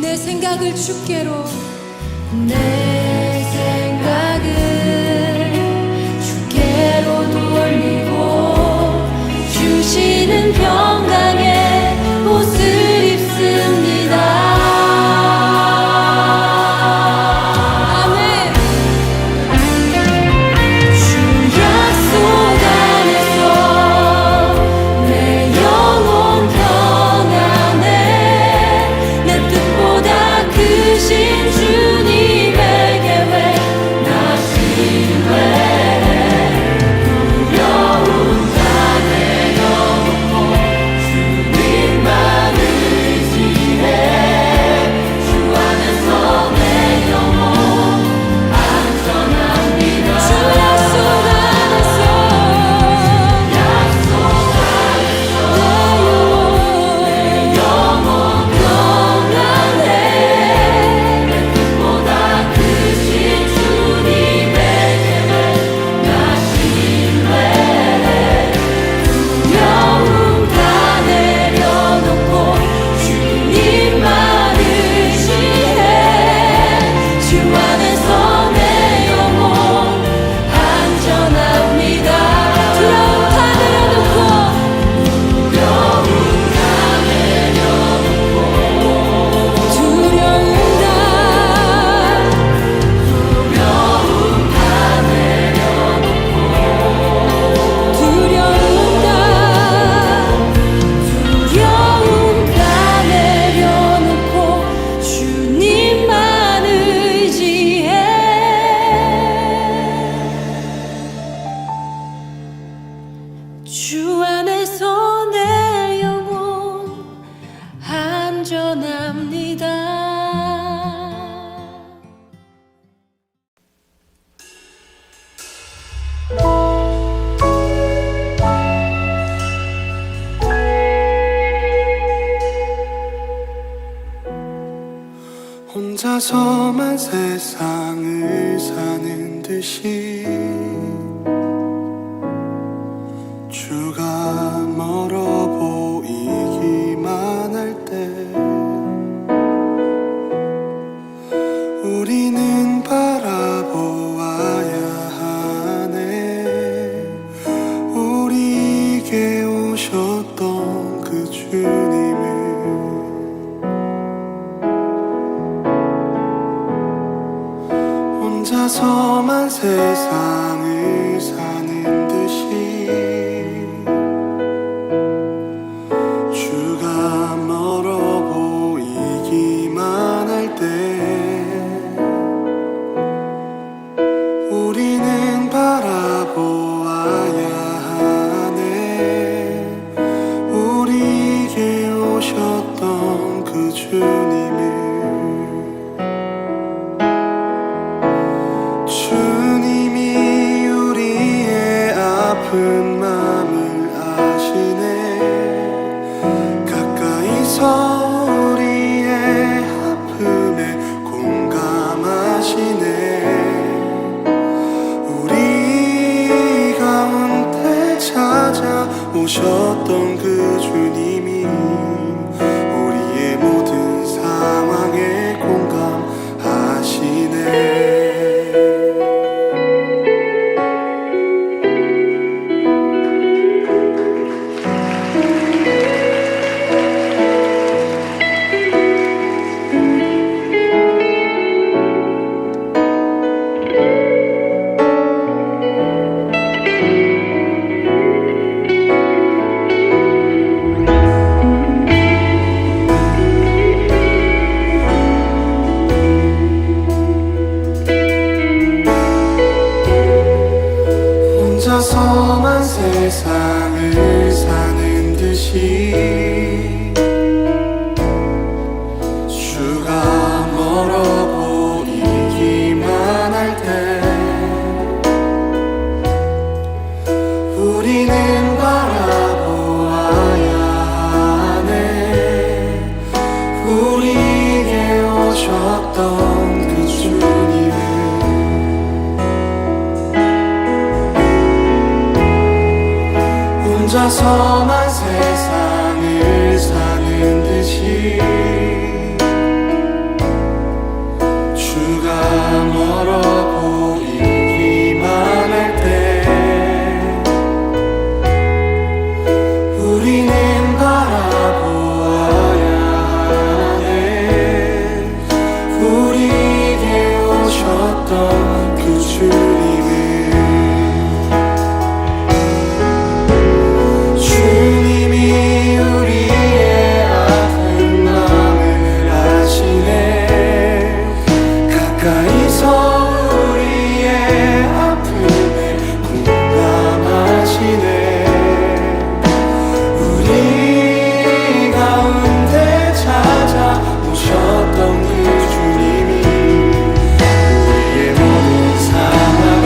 내 생각을 주께로 내 생각을 주께로 돌리고 주시는 평강의 옷을 입습니다. 아멘. 주 약속 안에서 내 영혼 평안해 내 뜻보다 크신 주님의 혼자서만 세상을 사는 듯이 주가 멀어 보이기만 할 때 우리는 바라보아야 하네. 우리에게 오셨던 그 주님을. 혼자서만 세상을 사는 듯이 주가 멀어 보이기만 할 때 우리는 바라보아야 하네. 우리에게 오셨던 그 주님을. 주님이 우리의 아픈 마음을 아시네. 가까이서 우리의 아픔에 공감하시네. 우리 가운데 찾아오셨던 그 주님이 우리의 모든 상황에 공감하시네. 혼자서만 세상을 사는 듯이 주가 멀어 보이기만 할 때 우리는 바라보아야 하네. 우리에게 오셨던 그 주님을. 혼자서만 세상을 사는 듯이 주가 멀어 보이기만 할 때 우리는 바라보아야 하네. 우리에게 오셨던 그 주님을. 주님이 우리의 아픈 마음을 아시네. 가까이서 우리의 아픔에 공감하시네. 우리 가운데 찾아오셨던 그 주님이 우리의 모든 상황에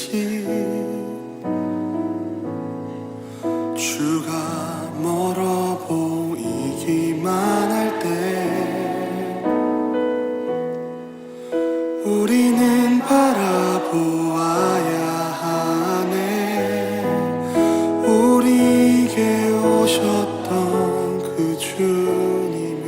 듯이 주가 멀어 보이기만 할 때 우리는 바라보아야 하네. 우리에게 오셨던 그 주님을.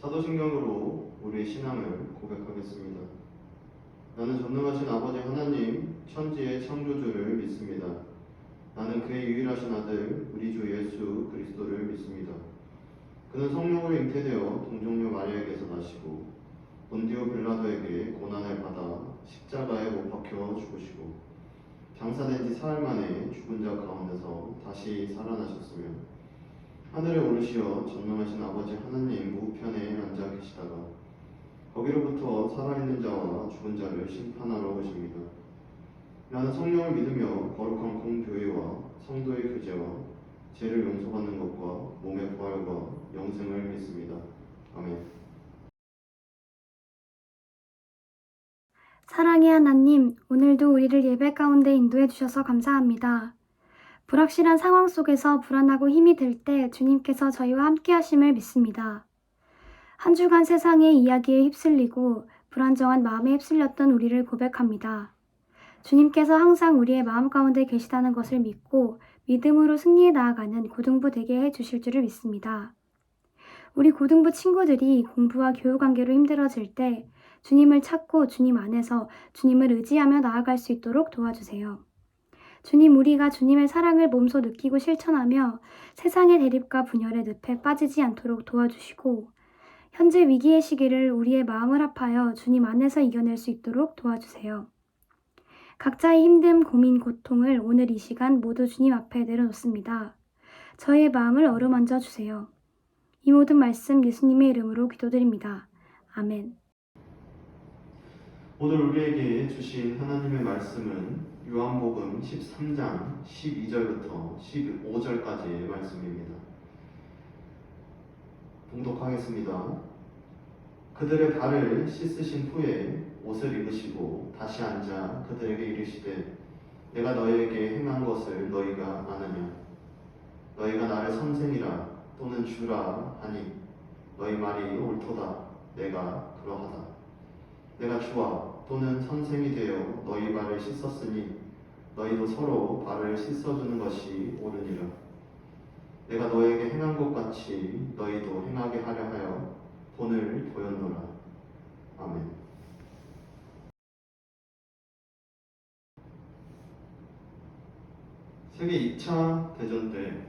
사도신경으로 우리의 신앙을 고백하겠습니다. 나는 전능하신 아버지 하나님, 천지의 창조주를 믿습니다. 나는 그의 유일하신 아들, 우리 주 예수 그리스도를 믿습니다. 그는 성령으로 잉태되어 동정녀 마리아에게서 나시고 본디오 빌라도에게 고난을 받아 십자가에 못 박혀 죽으시고 장사된 지 사흘 만에 죽은 자 가운데서 다시 살아나셨으며 하늘에 오르시어 전능하신 아버지 하나님 우편에 앉아 계시다가 거기로부터 살아있는 자와 죽은 자를 심판하러 오십니다. 나는 성령을 믿으며 거룩한 공교회와 성도의 교제와 죄를 용서받는 것과 몸의 부활과 영생을 믿습니다. 아멘. 사랑의 하나님, 오늘도 우리를 예배 가운데 인도해 주셔서 감사합니다. 불확실한 상황 속에서 불안하고 힘이 들 때 주님께서 저희와 함께 하심을 믿습니다. 한 주간 세상의 이야기에 휩쓸리고 불안정한 마음에 휩쓸렸던 우리를 고백합니다. 주님께서 항상 우리의 마음 가운데 계시다는 것을 믿고 믿음으로 승리해 나아가는 고등부 되게 해 주실 줄을 믿습니다. 우리 고등부 친구들이 공부와 교육 관계로 힘들어질 때 주님을 찾고 주님 안에서 주님을 의지하며 나아갈 수 있도록 도와주세요. 주님, 우리가 주님의 사랑을 몸소 느끼고 실천하며 세상의 대립과 분열의 늪에 빠지지 않도록 도와주시고 현재 위기의 시기를 우리의 마음을 합하여 주님 안에서 이겨낼 수 있도록 도와주세요. 각자의 힘듦, 고민, 고통을 오늘 이 시간 모두 주님 앞에 내려놓습니다. 저의 마음을 어루만져 주세요. 이 모든 말씀 예수님의 이름으로 기도드립니다. 아멘. 오늘 우리에게 주신 하나님의 말씀은 요한복음 13장 12절부터 15절까지의 말씀입니다. 봉독하겠습니다. 그들의 발을 씻으신 후에 옷을 입으시고 다시 앉아 그들에게 이르시되 내가 너희에게 행한 것을 너희가 아느냐. 너희가 나를 선생이라 또는 주라 하니 너희 말이 옳도다. 내가 그러하다. 내가 주와 또는 선생이 되어 너희 발을 씻었으니 너희도 서로 발을 씻어주는 것이 옳으니라. 내가 너에게 행한 것 같이 너희도 행하게 하려 하여 본을 보였노라. 아멘. 세계 2차 대전 때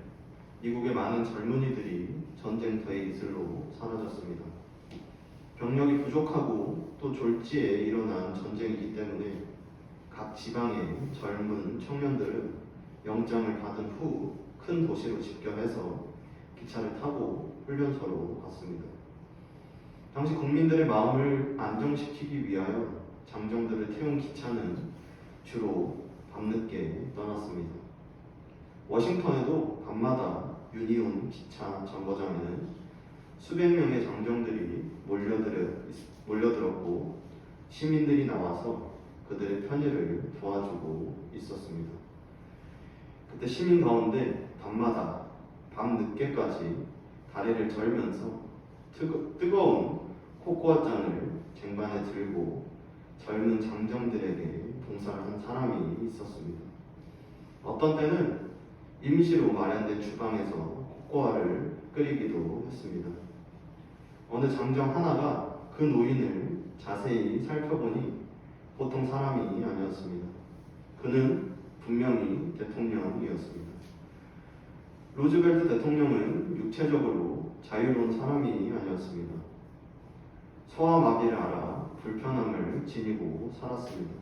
미국의 많은 젊은이들이 전쟁터의 이슬로 사라졌습니다. 병력이 부족하고 또 졸지에 일어난 전쟁이기 때문에 각 지방의 젊은 청년들은 영장을 받은 후 큰 도시로 집결해서 기차를 타고 훈련소로 갔습니다. 당시 국민들의 마음을 안정시키기 위하여 장정들을 태운 기차는 주로 밤늦게 떠났습니다. 워싱턴에도 밤마다 유니온 기차 정거장에는 수백 명의 장정들이 몰려들었고 시민들이 나와서 그들의 편의를 도와주고 있었습니다. 그때 시민 가운데 밤마다 밤늦게까지 다리를 절면서 뜨거운 코코아잔을 쟁반에 들고 젊은 장정들에게 봉사를 한 사람이 있었습니다. 어떤 때는 임시로 마련된 주방에서 코코아를 끓이기도 했습니다. 어느 장정 하나가 그 노인을 자세히 살펴보니 보통 사람이 아니었습니다. 그는 분명히 대통령이었습니다. 루즈벨트 대통령은 육체적으로 자유로운 사람이 아니었습니다. 소아마비를 앓아 불편함을 지니고 살았습니다.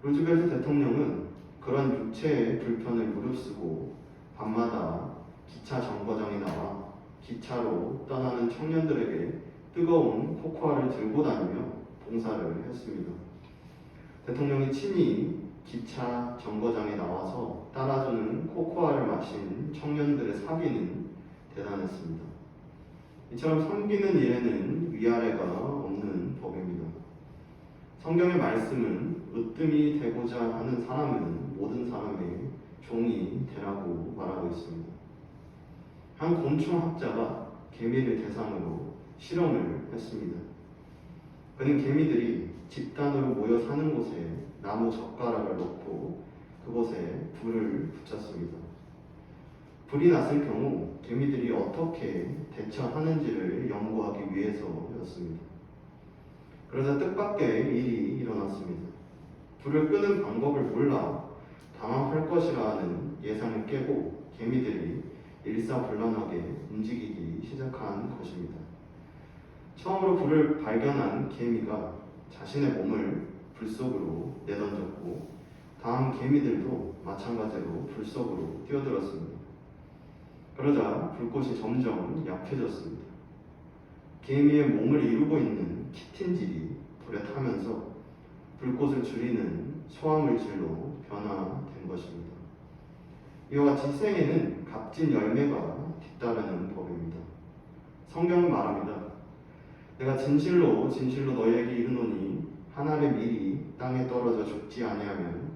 루즈벨트 대통령은 그런 육체의 불편을 무릅쓰고 밤마다 기차 정거장에 나와 기차로 떠나는 청년들에게 뜨거운 코코아를 들고 다니며 봉사를 했습니다. 대통령이 친히 기차 정거장에 나와서 따라주는 코코아를 마신 청년들의 사기는 대단했습니다. 이처럼 섬기는 일에는 위아래가 없는 법입니다. 성경의 말씀은 으뜸이 되고자 하는 사람은 모든 사람의 종이 되라고 말하고 있습니다. 한 곤충학자가 개미를 대상으로 실험을 했습니다. 그는 개미들이 집단으로 모여 사는 곳에 나무 젓가락을 놓고 그곳에 불을 붙였습니다. 불이 났을 경우 개미들이 어떻게 대처하는지를 연구하기 위해서였습니다. 그러자 뜻밖의 일이 일어났습니다. 불을 끄는 방법을 몰라 당황할 것이라는 예상을 깨고 개미들이 일사불란하게 움직이기 시작한 것입니다. 처음으로 불을 발견한 개미가 자신의 몸을 불 속으로 내던졌고 다음 개미들도 마찬가지로 불 속으로 뛰어들었습니다. 그러자 불꽃이 점점 약해졌습니다. 개미의 몸을 이루고 있는 키틴질이 불에 타면서 불꽃을 줄이는 소화물질로 변화된 것입니다. 이와 같이 희생에는 값진 열매가 뒤따르는 법입니다. 성경은 말합니다. 내가 진실로 진실로 너희에게 이르노니 한 알의 밀이 땅에 떨어져 죽지 아니하면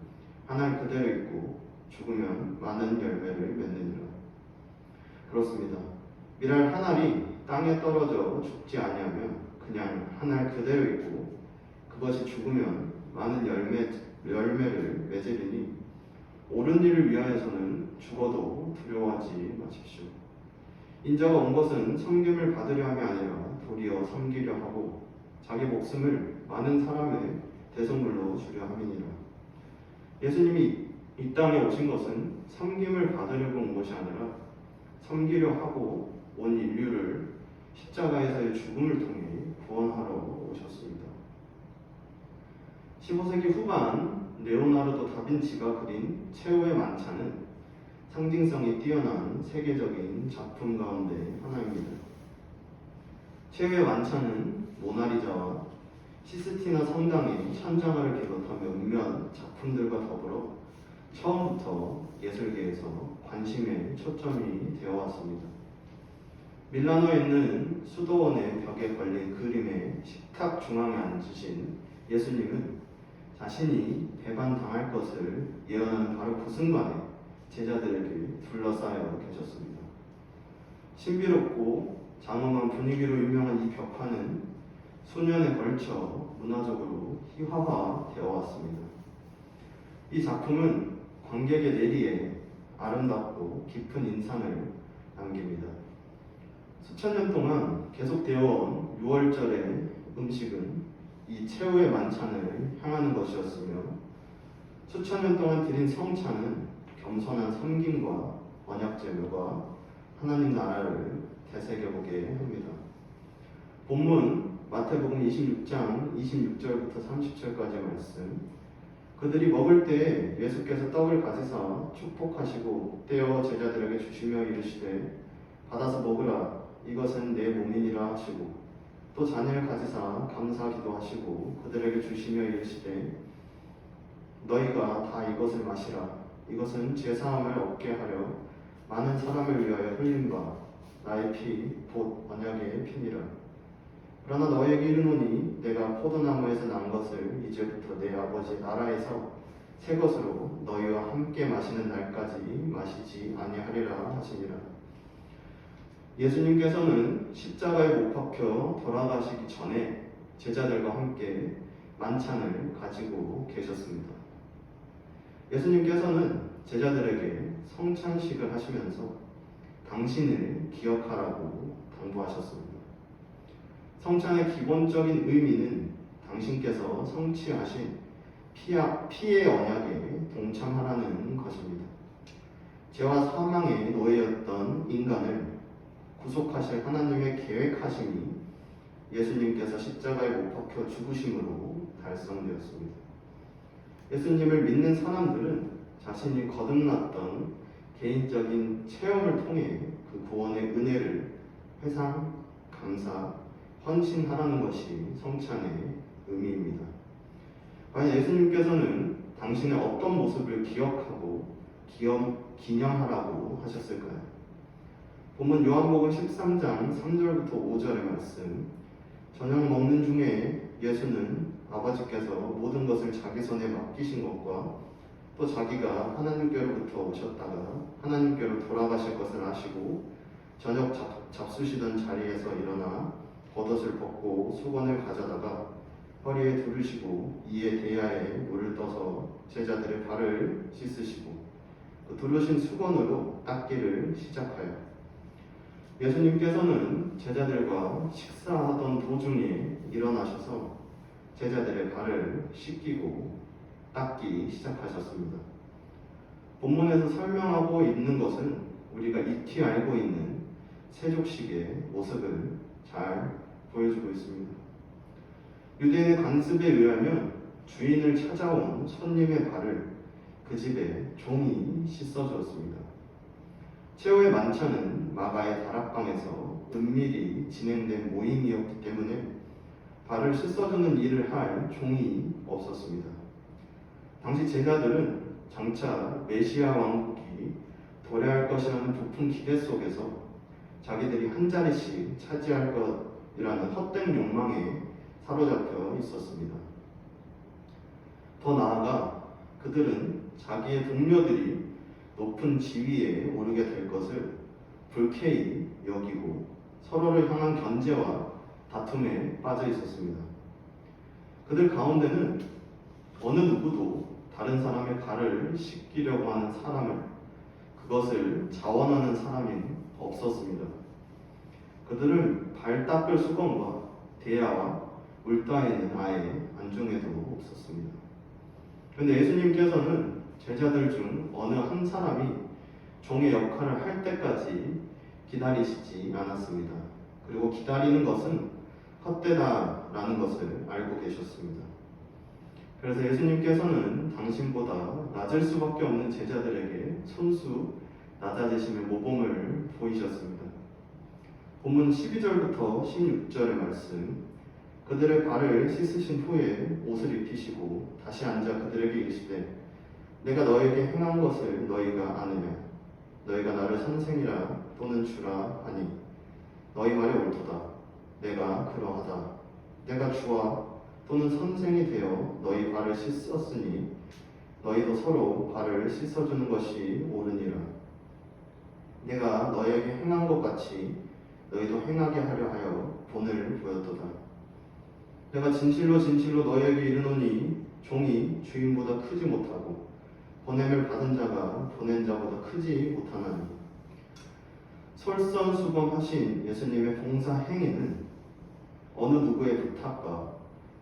한 알 그대로 있고 죽으면 많은 열매를 맺느니라. 그렇습니다. 밀알 한 알이 땅에 떨어져 죽지 아니하면 그냥 한 알 그대로 있고 그것이 죽으면 많은 열매를 맺으리니 옳은 일을 위하여서는 죽어도 두려워하지 마십시오. 인자가 온 것은 섬김을 받으려 함이 아니라 도리어 섬기려 하고 자기 목숨을 많은 사람의 대속물로 주려 함이니라. 예수님이 이 땅에 오신 것은 섬김을 받으려고 온 것이 아니라 섬기려 하고 온 인류를 십자가에서의 죽음을 통해 구원하러 오셨습니다. 15세기 후반 레오나르도 다빈치가 그린 최후의 만찬은 상징성이 뛰어난 세계적인 작품 가운데 하나입니다. 최후의 만찬은 모나리자와 시스티나 성당의 천장화를 비롯한 몇몇 작품들과 더불어 처음부터 예술계에서 관심의 초점이 되어왔습니다. 밀라노에 있는 수도원의 벽에 걸린 그림의 식탁 중앙에 앉으신 예수님은 자신이 배반당할 것을 예언하는 바로 그 순간에 제자들에게 둘러싸여 계셨습니다. 신비롭고 장엄한 분위기로 유명한 이 벽화는 수년에 걸쳐 문화적으로 희화화되어 왔습니다. 이 작품은 관객의 내리에 아름답고 깊은 인상을 남깁니다. 수천 년 동안 계속되어 온 6월절의 음식은 이 최후의 만찬을 향하는 것이었으며 수천 년 동안 드린 성찬은 겸손한 섬김과 언약제물과 하나님 나라를 되새겨보게 합니다. 본문 마태복음 26장 26절부터 30절까지 말씀. 그들이 먹을 때에 예수께서 떡을 가지사 축복하시고 떼어 제자들에게 주시며 이르시되 받아서 먹으라 이것은 내 몸이니라 하시고 또 잔을 가지사 감사기도 하시고 그들에게 주시며 이르시되 너희가 다 이것을 마시라 이것은 제사함을 얻게 하려 많은 사람을 위하여 흘린 바 나의 피 곧 언약의 피니라. 그러나 너희에게 이르노니 내가 포도나무에서 난 것을 이제부터 내 아버지 나라에서 새 것으로 너희와 함께 마시는 날까지 마시지 아니하리라 하시니라. 예수님께서는 십자가에 못 박혀 돌아가시기 전에 제자들과 함께 만찬을 가지고 계셨습니다. 예수님께서는 제자들에게 성찬식을 하시면서 당신을 기억하라고 당부하셨습니다. 성찬의 기본적인 의미는 당신께서 성취하신 피의 언약에 동참하라는 것입니다. 죄와 사망의 노예였던 인간을 구속하실 하나님의 계획하심이 예수님께서 십자가에 못 박혀 죽으심으로 달성되었습니다. 예수님을 믿는 사람들은 자신이 거듭났던 개인적인 체험을 통해 그 구원의 은혜를 회상, 감사, 헌신하라는 것이 성찬의 의미입니다. 과연 예수님께서는 당신의 어떤 모습을 기억하고 기념하라고 하셨을까요? 본문 요한복음 13장 3절부터 5절의 말씀. 저녁 먹는 중에 예수는 아버지께서 모든 것을 자기 손에 맡기신 것과 또 자기가 하나님께로부터 오셨다가 하나님께로 돌아가실 것을 아시고 저녁 잡수시던 자리에서 일어나 겉옷을 벗고 수건을 가져다가 허리에 두르시고 이에 대야에 물을 떠서 제자들의 발을 씻으시고 그 두르신 수건으로 닦기를 시작하여 예수님께서는 제자들과 식사하던 도중에 일어나셔서 제자들의 발을 씻기고 닦기 시작하셨습니다. 본문에서 설명하고 있는 것은 우리가 익히 알고 있는 세족식의 모습을 잘 보여주고 있습니다. 유대인의 관습에 의하면 주인을 찾아온 손님의 발을 그 집에 종이 씻어주었습니다. 최후의 만찬은 마가의 다락방에서 은밀히 진행된 모임이었기 때문에 발을 씻어주는 일을 할 종이 없었습니다. 당시 제자들은 장차 메시아 왕국이 도래할 것이라는 부푼 기대 속에서 자기들이 한 자리씩 차지할 것이라는 헛된 욕망에 사로잡혀 있었습니다. 더 나아가 그들은 자기의 동료들이 높은 지위에 오르게 될 것을 불쾌히 여기고 서로를 향한 견제와 다툼에 빠져 있었습니다. 그들 가운데는 어느 누구도 다른 사람의 발을 씻기려고 하는 사람을 그것을 자원하는 사람이 없었습니다. 그들은 발 닦을 수건과 대야와 물 따위는 아예 안중에도 없었습니다. 그런데 예수님께서는 제자들 중 어느 한 사람이 종의 역할을 할 때까지 기다리시지 않았습니다. 그리고 기다리는 것은 헛되다라는 것을 알고 계셨습니다. 그래서 예수님께서는 당신보다 낮을 수밖에 없는 제자들에게 손수 낮아지심의 모범을 보이셨습니다. 본문 12절부터 16절의 말씀. 그들의 발을 씻으신 후에 옷을 입히시고 다시 앉아 그들에게 이르시되 내가 너에게 행한 것을 너희가 아느냐? 너희가 나를 선생이라 또는 주라 하니 너희 말이 옳도다. 내가 그러하다. 내가 주와 또는 선생이 되어 너희 발을 씻었으니 너희도 서로 발을 씻어주는 것이 옳으니라. 내가 너희에게 행한 것 같이 너희도 행하게 하려 하여 본을 보였도다. 내가 진실로 진실로 너희에게 이르노니 종이 주인보다 크지 못하고 보냄을 받은 자가 보낸 자보다 크지 못하나니. 솔선수범하신 예수님의 봉사 행위는 어느 누구의 부탁과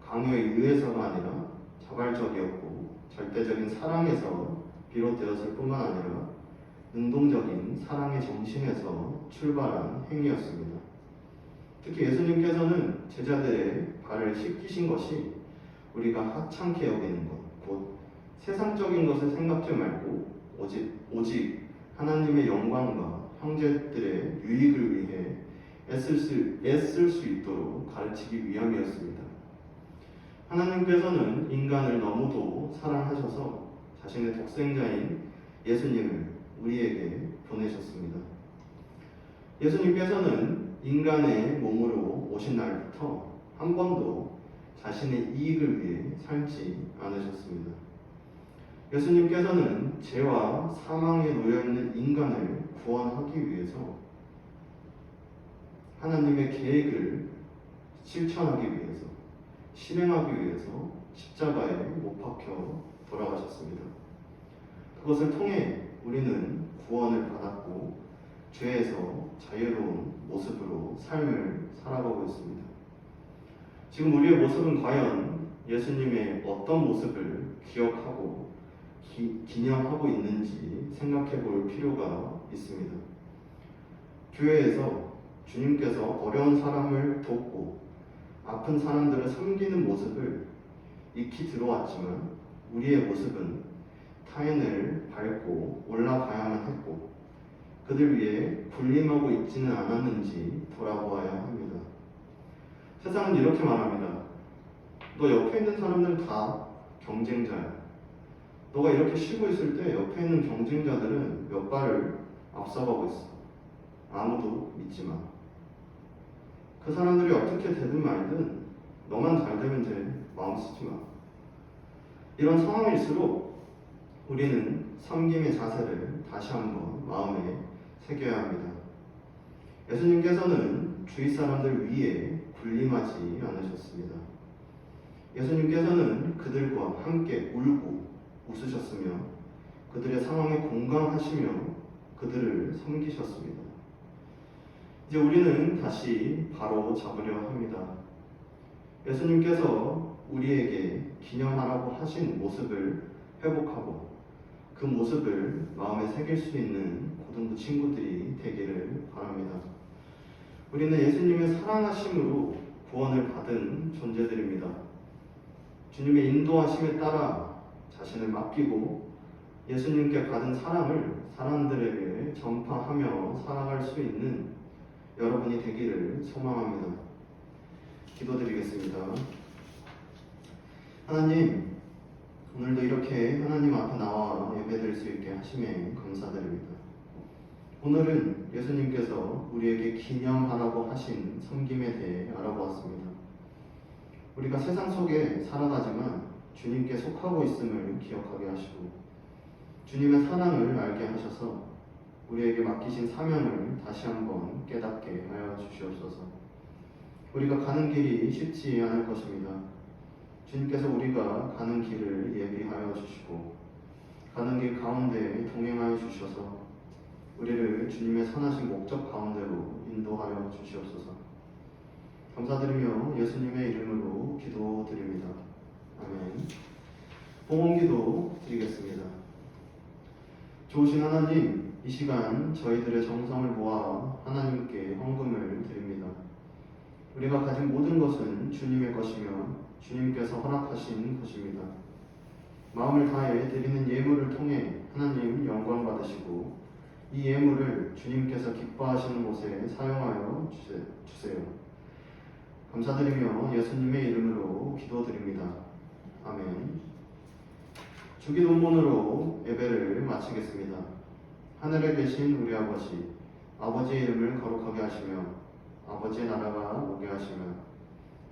강요에 의해서가 아니라 자발적이었고 절대적인 사랑에서 비롯되었을 뿐만 아니라 능동적인 사랑의 정신에서 출발한 행위였습니다. 특히 예수님께서는 제자들의 발을 씻기신 것이 우리가 하찮게 여기는 것, 곧 세상적인 것을 생각지 말고 오직 하나님의 영광과 형제들의 유익을 위해 애쓸 수 있도록 가르치기 위함이었습니다. 하나님께서는 인간을 너무도 사랑하셔서 자신의 독생자인 예수님을 우리에게 보내셨습니다. 예수님께서는 인간의 몸으로 오신 날부터 한 번도 자신의 이익을 위해 살지 않으셨습니다. 예수님께서는 죄와 사망에 놓여있는 인간을 구원하기 위해서 하나님의 계획을 실천하기 위해서 실행하기 위해서 십자가에 못 박혀 돌아가셨습니다. 그것을 통해 우리는 구원을 받았고 죄에서 자유로운 모습으로 삶을 살아가고 있습니다. 지금 우리의 모습은 과연 예수님의 어떤 모습을 기억하고 기념하고 있는지 생각해 볼 필요가 있습니다. 교회에서 주님께서 어려운 사람을 돕고 아픈 사람들을 섬기는 모습을 익히 들어왔지만 우리의 모습은 타인을 밟고 올라가야만 했고 그들 위해 군림하고 있지는 않았는지 돌아보아야 합니다. 세상은 이렇게 말합니다. 너 옆에 있는 사람들은 다 경쟁자야. 너가 이렇게 쉬고 있을 때 옆에 있는 경쟁자들은 몇 발을 앞서가고 있어. 아무도 믿지 마. 그 사람들이 어떻게 되든 말든 너만 잘 되면 돼. 마음 쓰지 마. 이런 상황일수록 우리는 섬김의 자세를 다시 한번 마음에 새겨야 합니다. 예수님께서는 주위 사람들 위에 군림하지 않으셨습니다. 예수님께서는 그들과 함께 울고 웃으셨으며 그들의 상황에 공감하시며 그들을 섬기셨습니다. 이제 우리는 다시 바로 잡으려 합니다. 예수님께서 우리에게 기념하라고 하신 모습을 회복하고 그 모습을 마음에 새길 수 있는 고등부 친구들이 되기를 바랍니다. 우리는 예수님의 사랑하심으로 구원을 받은 존재들입니다. 주님의 인도하심에 따라 자신을 맡기고 예수님께 받은 사랑을 사람들에게 전파하며 살아갈 수 있는 여러분이 되기를 소망합니다. 기도드리겠습니다. 하나님, 오늘도 이렇게 하나님 앞에 나와 예배드릴 수 있게 하심에 감사드립니다. 오늘은 예수님께서 우리에게 기념하라고 하신 섬김에 대해 알아보았습니다. 우리가 세상 속에 살아가지만 주님께 속하고 있음을 기억하게 하시고 주님의 사랑을 알게 하셔서 우리에게 맡기신 사명을 다시 한번 깨닫게 하여 주시옵소서. 우리가 가는 길이 쉽지 않을 것입니다. 주님께서 우리가 가는 길을 예비하여 주시고 가는 길 가운데 동행하여 주셔서 우리를 주님의 선하신 목적 가운데로 인도하여 주시옵소서. 감사드리며 예수님의 이름으로 기도드립니다. 아멘. 봉헌기도 드리겠습니다. 좋으신 하나님, 이 시간 저희들의 정성을 모아 하나님께 헌금을 드립니다. 우리가 가진 모든 것은 주님의 것이며 주님께서 허락하신 것입니다. 마음을 다해 드리는 예물을 통해 하나님 영광 받으시고 이 예물을 주님께서 기뻐하시는 곳에 사용하여 주세요. 감사드리며 예수님의 이름으로 기도드립니다. 아멘. 주기도문으로 예배를 마치겠습니다. 하늘에 계신 우리 아버지, 아버지의 이름을 거룩하게 하시며 아버지의 나라가 오게 하시며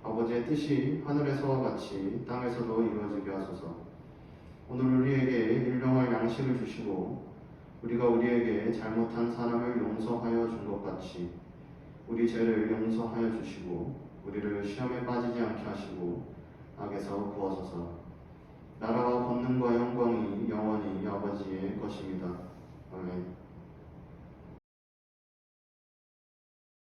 아버지의 뜻이 하늘에서와 같이 땅에서도 이루어지게 하소서. 오늘 우리에게 일용할 양식을 주시고 우리가 우리에게 잘못한 사람을 용서하여 준 것 같이 우리 죄를 용서하여 주시고 우리를 시험에 빠지지 않게 하시고 악에서 구하소서. 나라와 권능과 영광이 영원히 아버지의 것입니다. 아멘.